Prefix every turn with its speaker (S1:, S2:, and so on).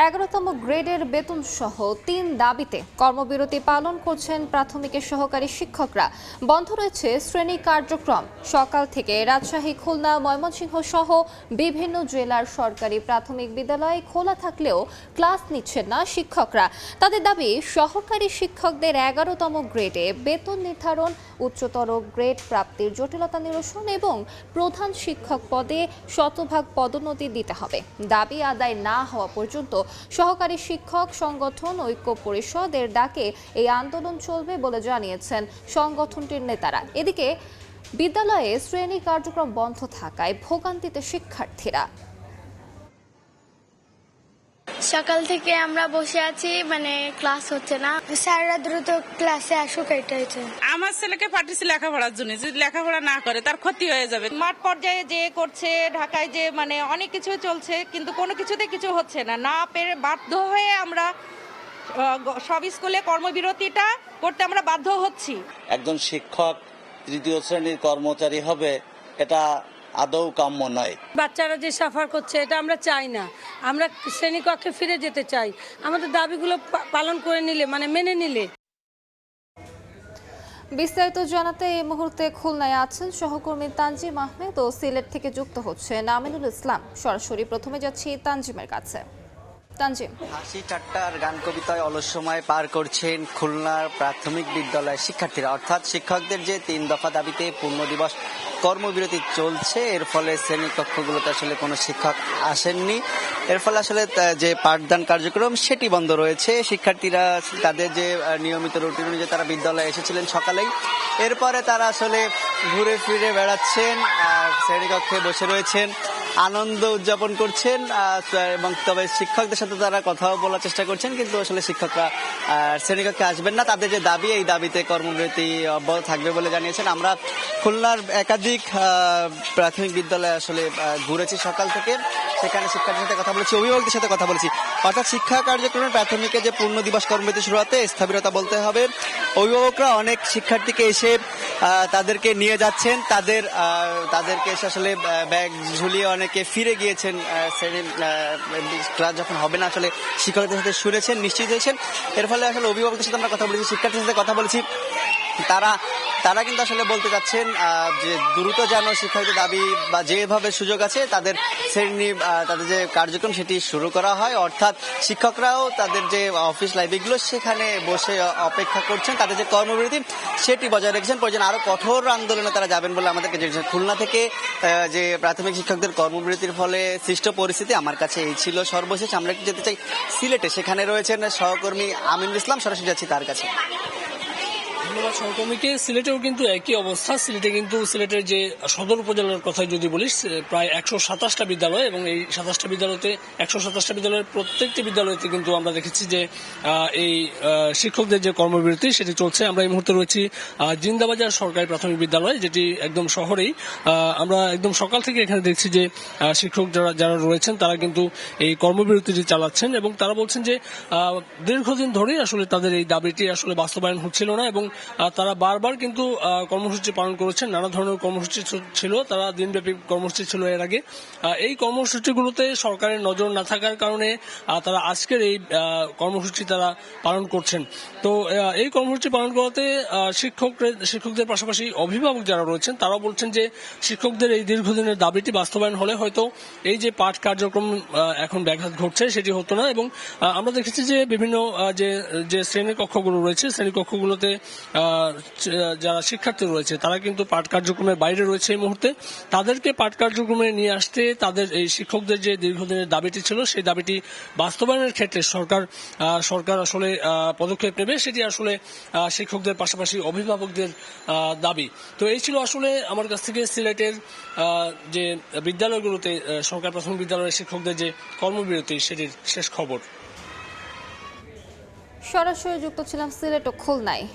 S1: 11তম গ্রেডের বেতন সহ ৩ দাবিতে কর্মবিরতি পালন করছেন প্রাথমিকের সহকারী শিক্ষকরা। বন্ধ রয়েছে শ্রেণী কার্যক্রম। সকাল থেকে রাজশাহী, খুলনা, ময়মনসিংহ সহ বিভিন্ন জেলার সরকারি প্রাথমিক বিদ্যালয় খোলা থাকলেও ক্লাস নিচ্ছেন না শিক্ষকরা। তাদের দাবি, সহকারী শিক্ষকদের 11তম গ্রেডে বেতন নির্ধারণ, উচ্চতর গ্রেড প্রাপ্তির জটিলতা নিরসন এবং প্রধান শিক্ষক পদে শতভাগ পদোন্নতি দিতে হবে। দাবি আদায় না হওয়া পর্যন্ত সহকারী শিক্ষক সংগঠন ঐক্য পরিষদ এর ডাকে এই আন্দোলন চলবে বলে জানিয়েছেন সংগঠনটির নেতারা। এদিকে বিদ্যালয়ে শ্রেণী কার্যক্রম বন্ধ থাকায় ভোগান্তিতে শিক্ষার্থীরা।
S2: সকাল থেকে আমরা বসে আছি, ক্লাস হচ্ছে না। স্যাররা দ্রুত ক্লাসে আসুক, এটা হচ্ছে।
S3: আমার ছেলেকে পাঠিয়েছি লেখাপড়ার জন্য, যদি লেখাপড়া না করে তার ক্ষতি হয়ে যাবে। মাঠ পর্যায়ে যে করছে, ঢাকায় যে অনেক কিছু চলছে, কিন্তু কোনো কিছুতে কিছু হচ্ছে না পেরে বাধ্য হয়ে আমরা সব স্কুলে কর্মবিরতিটা করতে আমরা বাধ্য হচ্ছি।
S4: একজন শিক্ষক তৃতীয় শ্রেণীর কর্মচারী হবে, এটা আদৌ কাম্য নয়।
S5: বাচ্চারা যে সাফার করছে এটা আমরা চাই না। আমরা শ্রেণীকক্ষে ফিরে যেতে চাই, আমাদের দাবিগুলো পালন করে নিলে, মেনে নিলে।
S1: বিস্তারিত জানাতে এই মুহূর্তে খুলনায় আছেন সহকর্মী তানজিম আহমেদ ও সিলেট থেকে যুক্ত হচ্ছেন আমিনুল ইসলাম। সরাসরি প্রথমে যাচ্ছি তানজিমের কাছে। তানজিম,
S6: হাসি ঠাট্টার গান কবিতায় অলস সময় পার করছেন খুলনার প্রাথমিক বিদ্যালয়ের শিক্ষার্থীরা। অর্থাৎ শিক্ষকদের যে 3 দফা দাবিতে পূর্ণ দিবস কর্মবিরতি চলছে, এর ফলে শ্রেণীকক্ষগুলোতে আসলে কোনো শিক্ষক আসেননি। এর ফলে আসলে যে পাঠদান কার্যক্রম সেটি বন্ধ রয়েছে। শিক্ষার্থীরা তাদের যে নিয়মিত রুটিন অনুযায়ী তারা বিদ্যালয়ে এসেছিলেন সকালেই, এরপরে তারা আসলে ঘুরে ফিরে বেড়াচ্ছেন, শ্রেণীকক্ষে বসে রয়েছেন, আনন্দ উদযাপন করছেন। এবং তবে শিক্ষকদের সাথে তারা কথাও বলার চেষ্টা করছেন, কিন্তু আসলে শিক্ষকরা শ্রেণীকক্ষে আসবেন না। তাদের যে দাবি, এই দাবিতে কর্মবিরতি অব্যাহত থাকবে বলে জানিয়েছেন। আমরা খুলনার একাধিক প্রাথমিক বিদ্যালয়ে আসলে ঘুরেছি সকাল থেকে, সেখানে শিক্ষার্থীর সাথে কথা বলেছি, অভিভাবকদের সাথে কথা বলেছি। অর্থাৎ শিক্ষা কার্যক্রমের প্রাথমিকে যে পূর্ণ দিবস কর্মবিরতি শুরু হতে স্থবিরতা বলতে হবে। অভিভাবকরা অনেক শিক্ষার্থীকে এসে তাদেরকে নিয়ে যাচ্ছেন, তাদেরকে এসে আসলে ব্যাগ ঝুলিয়ে অনেকে ফিরে গিয়েছেন। ক্লাস যখন হবে না আসলে শিক্ষকদের সাথে শুনেছেন, নিশ্চিত হয়েছেন। এর ফলে আসলে অভিভাবকদের সাথে আমরা কথা বলেছি, শিক্ষার্থীদের সাথে কথা বলেছি। তারা কিন্তু আসলে বলতে চাচ্ছেন যে দ্রুত যেন শিক্ষকদের দাবি বা যেভাবে সুযোগ আছে তাদের তাদের যে কার্যক্রম সেটি শুরু করা হয়। অর্থাৎ শিক্ষকরাও তাদের যে অফিস লাইব্রেরিগুলো সেখানে বসে অপেক্ষা করছেন, তাদের যে কর্মবিরতি সেটি বজায় রেখেছেন। প্রয়োজন আরো কঠোর আন্দোলনে তারা যাবেন বলে আমাদেরকে জানিয়েছেন। খুলনা থেকে যে প্রাথমিক শিক্ষকদের কর্মবিরতির ফলে সৃষ্ট পরিস্থিতি, আমার কাছে এই ছিল সর্বশেষ। আমরা একটু যেতে চাই সিলেটে, সেখানে রয়েছেন সহকর্মী আমিনুল ইসলাম, সরাসরি যাচ্ছি তার কাছে।
S7: ধন্যবাদ সহকর্মীকে। সিলেটেও কিন্তু একই অবস্থা। সিলেটের যে সদর উপজেলার কথা যদি বলিস, প্রায় 127টা বিদ্যালয়, এবং এই 127টা বিদ্যালয়ের প্রত্যেকটি বিদ্যালয়তে কিন্তু আমরা দেখেছি যে এই শিক্ষকদের যে কর্মবিরতি সেটি চলছে। আমরা এই মুহূর্তে রয়েছি জিন্দাবাজার সরকারি প্রাথমিক বিদ্যালয়, যেটি একদম শহরেই। আমরা একদম সকাল থেকে এখানে দেখছি যে শিক্ষক যারা রয়েছেন তারা কিন্তু এই কর্মবিরতিটি চালাচ্ছেন, এবং তারা বলছেন যে দীর্ঘদিন ধরেই আসলে তাদের এই দাবিটি আসলে বাস্তবায়ন হচ্ছিল না, এবং তারা বারবার কিন্তু কর্মসূচি পালন করেছেন। নানা ধরনের কর্মসূচি ছিল, তারা দিনব্যাপী কর্মসূচি ছিল এর আগে। এই কর্মসূচিগুলোতে সরকারের নজর না থাকার কারণে তারা আজকের এই কর্মসূচি তারা পালন করছেন। তো এই কর্মসূচি পালন করাতে শিক্ষকদের পাশাপাশি অভিভাবক যারা রয়েছেন তারা বলছেন যে শিক্ষকদের এই দীর্ঘদিনের দাবিটি বাস্তবায়ন হলে হয়তো এই যে পাঠ কার্যক্রম এখন ব্যাঘাত ঘটছে সেটি হতো না। এবং আমরা দেখেছি যে বিভিন্ন যে শ্রেণীকক্ষগুলো রয়েছে, শ্রেণীকক্ষগুলোতে যারা শিক্ষার্থী রয়েছে তারা কিন্তু পাঠ কার্যক্রমের বাইরে রয়েছে এই মুহূর্তে। তাদেরকে পাঠ কার্যক্রমে নিয়ে আসতে তাদের এই শিক্ষকদের যে দীর্ঘদিনের দাবিটি ছিল সেই দাবিটি বাস্তবায়নের ক্ষেত্রে সরকার আসলে পদক্ষেপ নেবে, সেটি আসলে শিক্ষকদের পাশাপাশি অভিভাবকদের দাবি। তো এই ছিল আসলে আমার কাছ থেকে সিলেটের যে বিদ্যালয়গুলোতে সরকার প্রাথমিক বিদ্যালয়ের শিক্ষকদের যে কর্মবিরতি সেটির শেষ খবর।
S1: সরাসরি যুক্ত ছিলাম সিলেট ও খুলনায়।